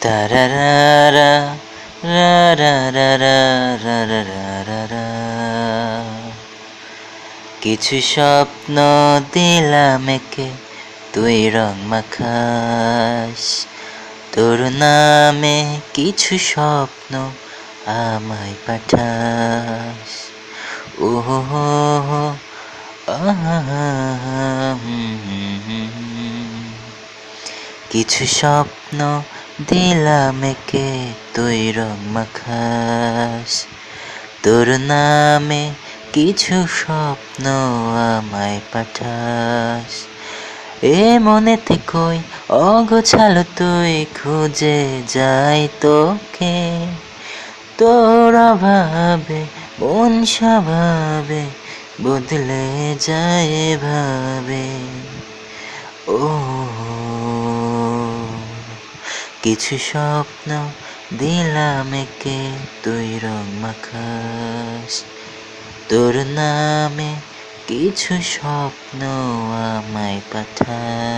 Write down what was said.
তারারারা, রারারারা, রারারারা। কিছু স্বপ্ন দিলাম একে, তুই রং মাখাস। তোর নামে কিছু স্বপ্ন আমায় পাঠাস। ওহো হো হো, আহা, কিছু স্বপ্ন দিলাম একে, তুই রং মাখাস। তোর নামে কিছু স্বপ্ন আমায় পাঠাস। এ মনেতে কই অগোছালো তুই, খুঁজে যাই তোকে। তোর অভাবে মন স্বভাবে বদলে যায় ভাবে। ও কিছু স্বপ্ন দিলাম একে, তুই রং মাখাস। তোর নামে কিছু স্বপ্ন আমায় পাঠাস।